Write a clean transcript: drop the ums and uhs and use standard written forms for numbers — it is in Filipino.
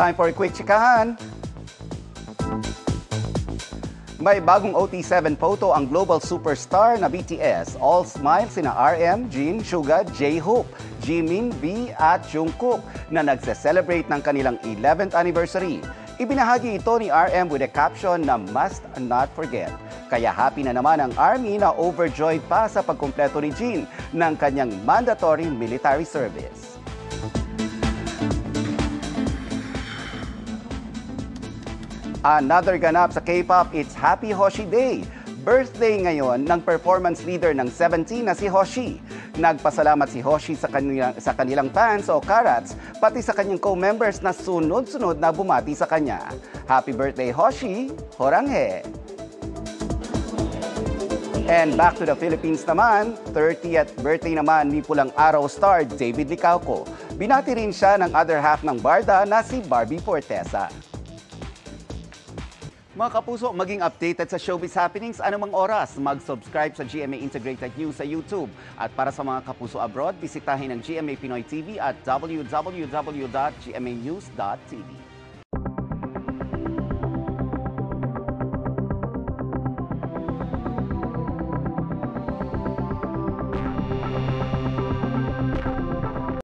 time for a quick chikahan. May bagong OT7 photo ang global superstar na BTS. All smiles sina RM, Jin, Suga, J-Hope, Jimin, V at Jungkook na nagse-celebrate ng kanilang 11th anniversary. Ibinahagi ito ni RM with a caption na must not forget. Kaya happy na naman ang ARMY na overjoyed pa sa pagkumpleto ni Jin ng kanyang mandatory military service. Another ganap sa K-pop, it's Happy Hoshi Day. Birthday ngayon ng performance leader ng 17 na si Hoshi. Nagpasalamat si Hoshi sa kanilang fans o karats, pati sa kanyang co-members na sunod-sunod na bumati sa kanya. Happy birthday, Hoshi! Horanghe! And back to the Philippines naman, 30th birthday naman ni Pulang Araw star David Licauco. Binati rin siya ng other half ng barda na si Barbie Fortesa. Mga kapuso, maging updated sa showbiz happenings anumang oras. Mag-subscribe sa GMA Integrated News sa YouTube. At para sa mga kapuso abroad, bisitahin ang GMA Pinoy TV at www.gmanews.tv.